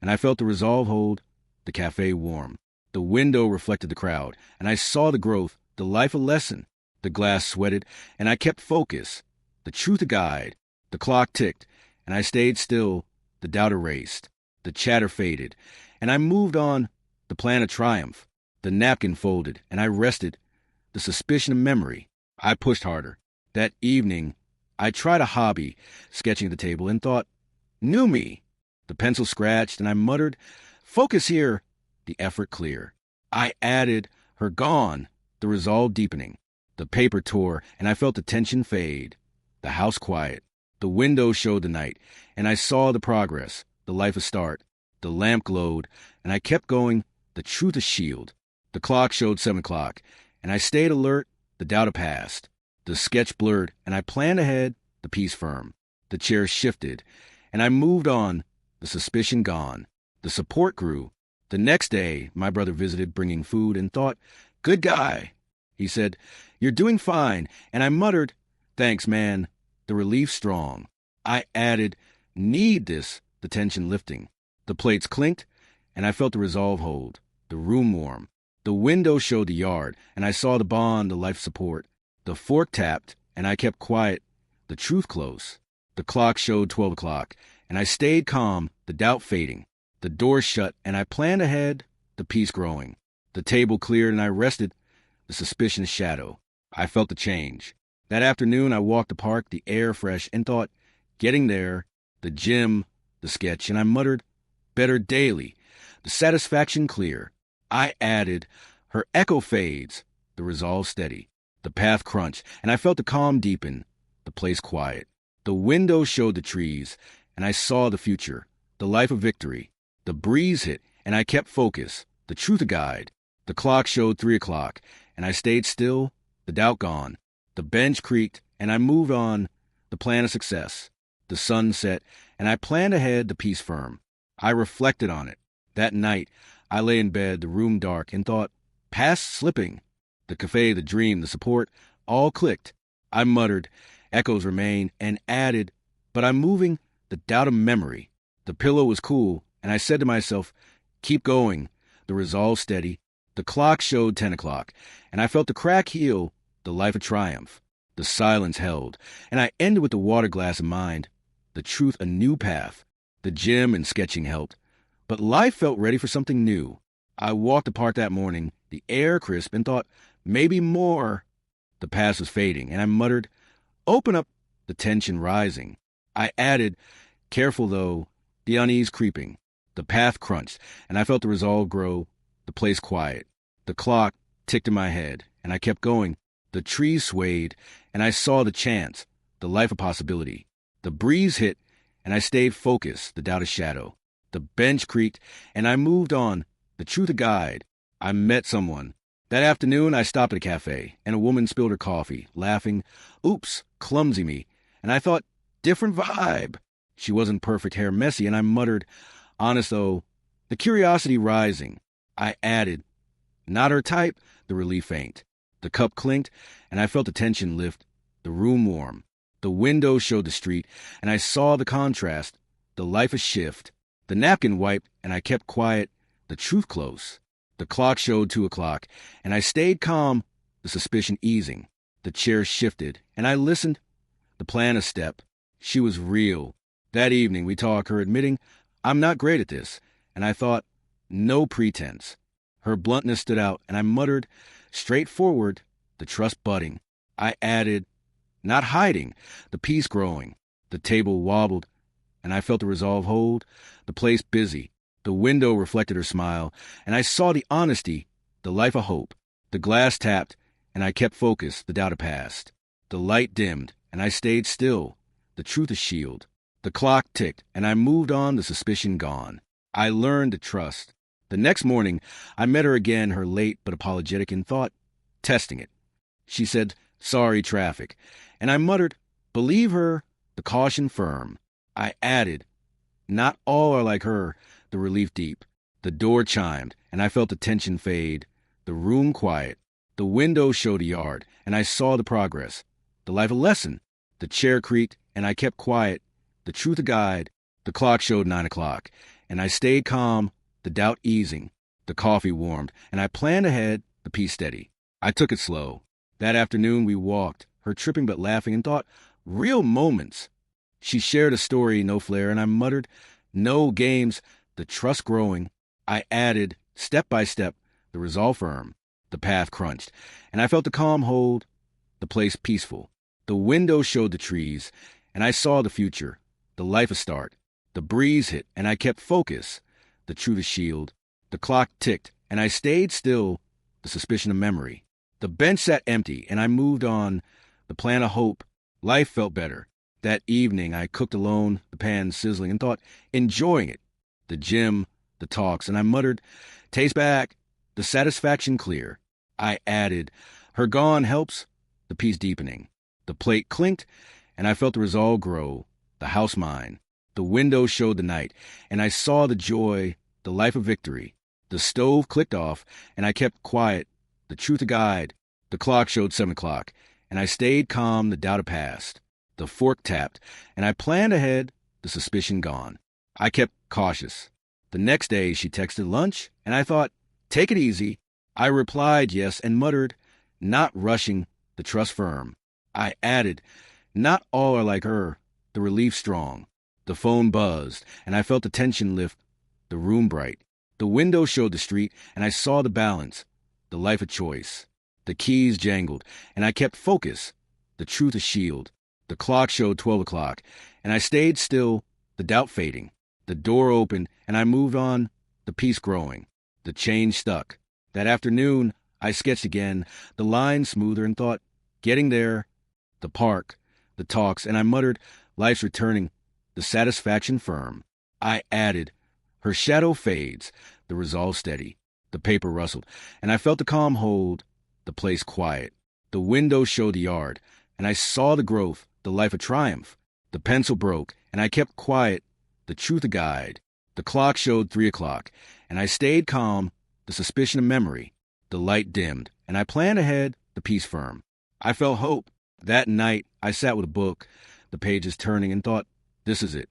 and I felt the resolve hold, the cafe warm. The window reflected the crowd, and I saw the growth, the life a lesson. The glass sweated, and I kept focus, the truth a guide. The clock ticked, and I stayed still, the doubt erased. The chatter faded, and I moved on, the plan of triumph. The napkin folded, and I rested, the suspicion of memory. I pushed harder. That evening, I tried a hobby, sketching at the table, and thought, new me. The pencil scratched, and I muttered, focus here, the effort clear. I added, her gone, the resolve deepening. The paper tore, and I felt the tension fade. The house quiet. The window showed the night, and I saw the progress, the life a start. The lamp glowed, and I kept going, the truth a shield. The clock showed 7 o'clock, and I stayed alert, the doubt a past. The sketch blurred, and I planned ahead, the peace firm. The chair shifted, and I moved on, the suspicion gone. The support grew. The next day, my brother visited, bringing food, and thought, good guy. He said, you're doing fine, and I muttered, thanks, man, the relief strong. I added, need this, the tension lifting. The plates clinked, and I felt the resolve hold, the room warm. The window showed the yard, and I saw the bond, the life support. The fork tapped, and I kept quiet, the truth close. The clock showed 12 o'clock, and I stayed calm, the doubt fading. The door shut, and I planned ahead, the peace growing. The table cleared, and I rested, the suspicion shadow. I felt the change. That afternoon, I walked the park, the air fresh, and thought, getting there, the gym, the sketch, and I muttered, better daily, the satisfaction clear. I added, her echo fades, the resolve steady. The path crunched, and I felt the calm deepen, the place quiet. The window showed the trees, and I saw the future, the life of victory. The breeze hit, and I kept focus, the truth a guide. The clock showed 3 o'clock, and I stayed still, the doubt gone. The bench creaked, and I moved on, the plan of success. The sun set, and I planned ahead, the peace firm. I reflected on it. That night, I lay in bed, the room dark, and thought, past slipping. The cafe, the dream, the support, all clicked. I muttered, echoes remain, and added, but I'm moving, the doubt of memory. The pillow was cool, and I said to myself, keep going, the resolve steady. The clock showed 10 o'clock, and I felt the crack heal, the life of triumph. The silence held, and I ended with the water glass in mind, the truth a new path. The gym and sketching helped, but life felt ready for something new. I walked apart that morning, the air crisp, and thought, maybe more. The past was fading, and I muttered, open up, the tension rising. I added, careful though, the unease creeping. The path crunched, and I felt the resolve grow, the place quiet. The clock ticked in my head, and I kept going. The trees swayed, and I saw the chance, the life of possibility. The breeze hit, and I stayed focused, the doubt of shadow. The bench creaked, and I moved on, the truth a guide. I met someone. That afternoon, I stopped at a cafe, and a woman spilled her coffee, laughing, "Oops, clumsy me." And I thought, different vibe. She wasn't perfect hair messy, and I muttered, honest though, the curiosity rising. I added, not her type, the relief faint. The cup clinked, and I felt the tension lift, the room warm. The window showed the street, and I saw the contrast, the life a shift. The napkin wiped, and I kept quiet, the truth close. The clock showed 2:00, and I stayed calm, the suspicion easing. The chair shifted, and I listened, the plan a step. She was real. That evening we talked, her admitting, I'm not great at this, and I thought, no pretense. Her bluntness stood out, and I muttered, straightforward, the trust budding. I added, not hiding, the peace growing. The table wobbled, and I felt the resolve hold, the place busy. The window reflected her smile, and I saw the honesty, the life of hope. The glass tapped, and I kept focused, the doubt had passed. The light dimmed, and I stayed still, the truth a shield. The clock ticked, and I moved on, the suspicion gone. I learned to trust. The next morning, I met her again, her late but apologetic in thought, testing it. She said, sorry, traffic. And I muttered, believe her, the caution firm. I added, not all are like her, the relief deep. The door chimed, and I felt the tension fade. The room quiet. The window showed a yard, and I saw the progress. The life a lesson. The chair creaked, and I kept quiet. The truth a guide. The clock showed 9:00, and I stayed calm, the doubt easing. The coffee warmed, and I planned ahead, the peace steady. I took it slow. That afternoon we walked, her tripping but laughing, and thought, real moments. She shared a story, no flair, and I muttered, no games, the trust growing. I added, step by step, the resolve firm. The path crunched, and I felt the calm hold, the place peaceful. The window showed the trees, and I saw the future, the life a start. The breeze hit, and I kept focus, the truth a shield. The clock ticked, and I stayed still, the suspicion of memory. The bench sat empty, and I moved on, the plan of hope. Life felt better. That evening I cooked alone, the pan sizzling, and thought, enjoying it. The gym, the talks, and I muttered, taste back, the satisfaction clear. I added, her gone helps, the peace deepening. The plate clinked, and I felt the resolve grow, the house mine. The window showed the night, and I saw the joy, the life of victory. The stove clicked off, and I kept quiet, the truth a guide. The clock showed 7:00, and I stayed calm, the doubt had passed. The fork tapped, and I planned ahead, the suspicion gone. I kept cautious. The next day she texted lunch, and I thought, take it easy. I replied yes and muttered, not rushing, the trust firm. I added, not all are like her, the relief strong. The phone buzzed, and I felt the tension lift, the room bright. The window showed the street, and I saw the balance, the life of choice. The keys jangled, and I kept focus, the truth a shield. The clock showed 12:00, and I stayed still, the doubt fading. The door opened, and I moved on, the peace growing. The change stuck. That afternoon, I sketched again, the lines smoother, and thought, getting there, the park, the talks, and I muttered, life's returning, the satisfaction firm. I added, her shadow fades, the resolve steady. The paper rustled, and I felt the calm hold, the place quiet. The window showed the yard, and I saw the growth, the life of triumph. The pencil broke, and I kept quiet, the truth a guide. The clock showed 3:00, and I stayed calm, the suspicion of memory. The light dimmed, and I planned ahead, the peace firm. I felt hope. That night, I sat with a book, the pages turning, and thought, this is it.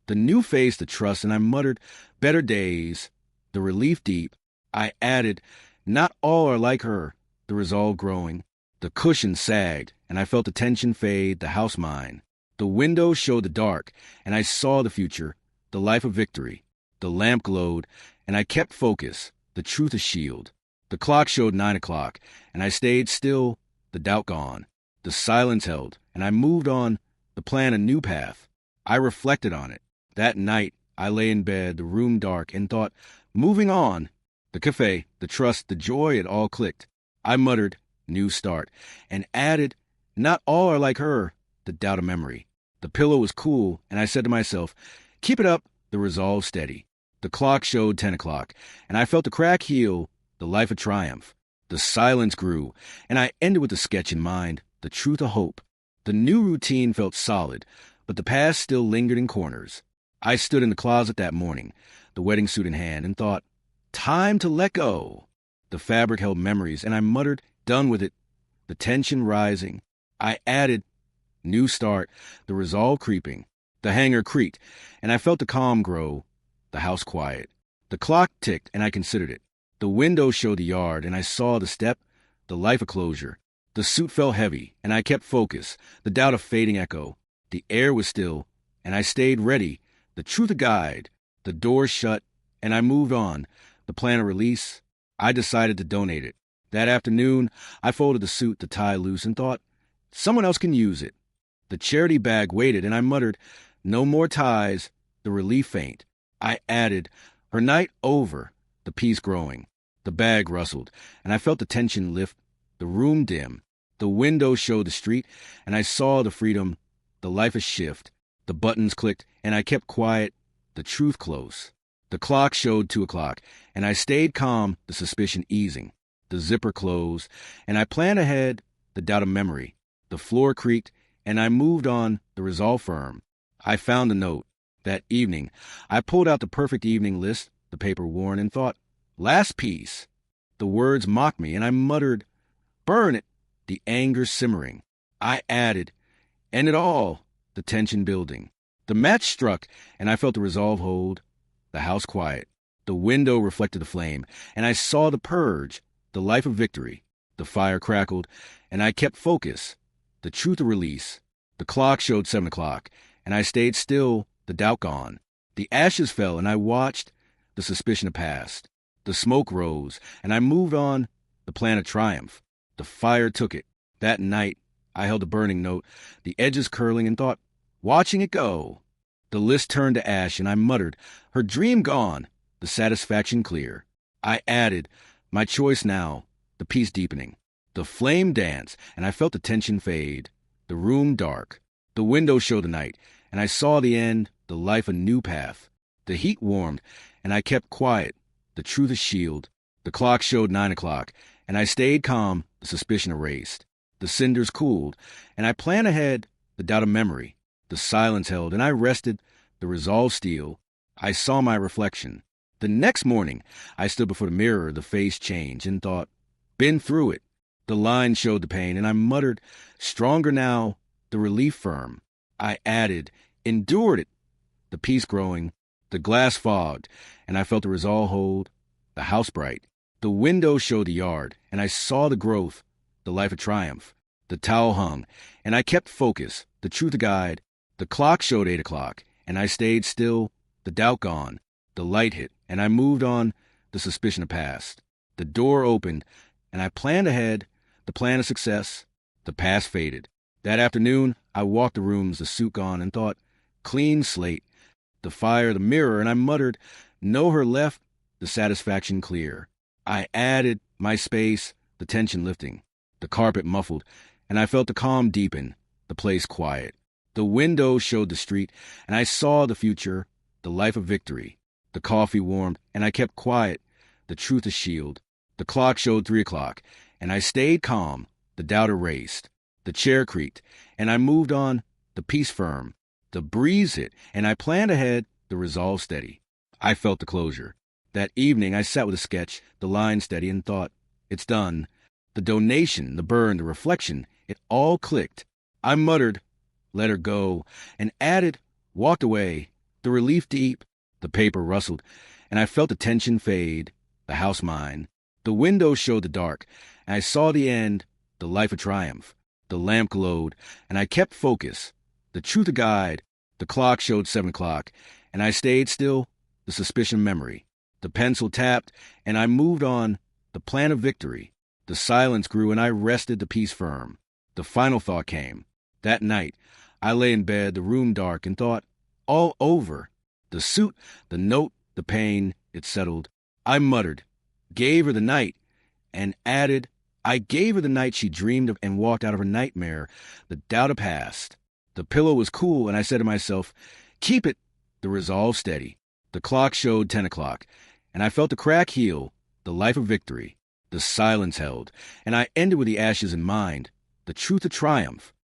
The new face, the trust, and I muttered, better days, the relief deep. I added, not all are like her, the resolve growing. The cushion sagged, and I felt the tension fade, the house mine. The window showed the dark, and I saw the future, the life of victory. The lamp glowed, and I kept focus, the truth a shield. The clock showed 9:00, and I stayed still, the doubt gone. The silence held, and I moved on to plan a new path. I reflected on it. That night, I lay in bed, the room dark, and thought, moving on. The cafe, the trust, the joy, it all clicked. I muttered, new start, and added, not all are like her, the doubt of memory. The pillow was cool, and I said to myself, keep it up, the resolve steady. The clock showed 10 o'clock, and I felt the crack heal, the life of triumph. The silence grew, and I ended with a sketch in mind, the truth of hope. The new routine felt solid, but the past still lingered in corners. I stood in the closet that morning, the wedding suit in hand, and thought, time to let go. The fabric held memories, and I muttered, done with it. The tension rising. I added, new start, the resolve creeping. The hanger creaked, and I felt the calm grow, the house quiet. The clock ticked, and I considered it. The window showed the yard, and I saw the step, the life of closure. The suit felt heavy, and I kept focus, the doubt of fading echo. The air was still, and I stayed ready, the truth a guide. The door shut, and I moved on. The plan of release, I decided to donate it. That afternoon, I folded the suit, the tie loose, and thought, someone else can use it. The charity bag waited, and I muttered, no more ties, the relief faint. I added, her night over, the peace growing. The bag rustled, and I felt the tension lift, the room dim. The window showed the street, and I saw the freedom, the life a shift. The buttons clicked, and I kept quiet, the truth close. The clock showed 2 o'clock, and I stayed calm, the suspicion easing. The zipper closed, and I planned ahead, the doubt of memory. The floor creaked, and I moved on, the resolve firm. I found the note. That evening, I pulled out the perfect evening list, the paper worn, and thought, last piece. The words mocked me, and I muttered, burn it, the anger simmering. I added, end it all, the tension building. The match struck, and I felt the resolve hold, the house quiet. The window reflected the flame, and I saw the purge, the life of victory. The fire crackled, and I kept focus, the truth of release. The clock showed 7 o'clock, and I stayed still, the doubt gone. The ashes fell, and I watched, the suspicion of past. The smoke rose, and I moved on, the plan of triumph. The fire took it. That night, I held a burning note, the edges curling, and thought, watching it go. The list turned to ash, and I muttered, her dream gone, the satisfaction clear. I added, my choice now, the peace deepening. The flame danced, and I felt the tension fade. The room dark. The window showed the night, and I saw the end, the life a new path. The heat warmed, and I kept quiet, the truth a shield. The clock showed 9 o'clock, and I stayed calm, the suspicion erased. The cinders cooled, and I planned ahead, the doubt of memory. The silence held, and I rested, the resolve steel. I saw my reflection. The next morning, I stood before the mirror, the face changed, and thought, been through it. The line showed the pain, and I muttered, stronger now, the relief firm. I added, endured it. The peace growing, the glass fogged, and I felt the resolve hold, the house bright. The window showed the yard, and I saw the growth, the life of triumph. The towel hung, and I kept focus, the truth a guide. The clock showed 8 o'clock, and I stayed still, the doubt gone. The light hit, and I moved on, the suspicion of past. The door opened, and I planned ahead, the plan of success. The past faded. That afternoon, I walked the rooms, the suit gone, and thought, clean slate. The fire, the mirror, and I muttered, know her left, the satisfaction clear. I added, my space, the tension lifting. The carpet muffled, and I felt the calm deepen, the place quiet. The window showed the street, and I saw the future, the life of victory. The coffee warmed, and I kept quiet, the truth a shield. The clock showed 3 o'clock, and I stayed calm, the doubt erased. The chair creaked, and I moved on, the peace firm. The breeze hit, and I planned ahead, the resolve steady. I felt the closure. That evening I sat with a sketch, the line steady, and thought, it's done. The donation, the burn, the reflection, it all clicked. I muttered, let her go, and added, walked away, the relief deep. The paper rustled, and I felt the tension fade, the house mine. The window showed the dark, and I saw the end, the life of triumph. The lamp glowed, and I kept focus, the truth a guide. The clock showed 7 o'clock, and I stayed still, the suspicion memory. The pencil tapped, and I moved on, the plan of victory. The silence grew, and I rested the peace firm. The final thought came, That night, I lay in bed, the room dark, and thought, all over. The suit, the note, the pain, it settled. I muttered, gave her the night, and added, I gave her the night she dreamed of and walked out of her nightmare. The doubt had passed. The pillow was cool, and I said to myself, keep it, the resolve steady. The clock showed 10 o'clock, and I felt the crack heal, the life of victory. The silence held, and I ended with the ashes in mind, the truth of triumph.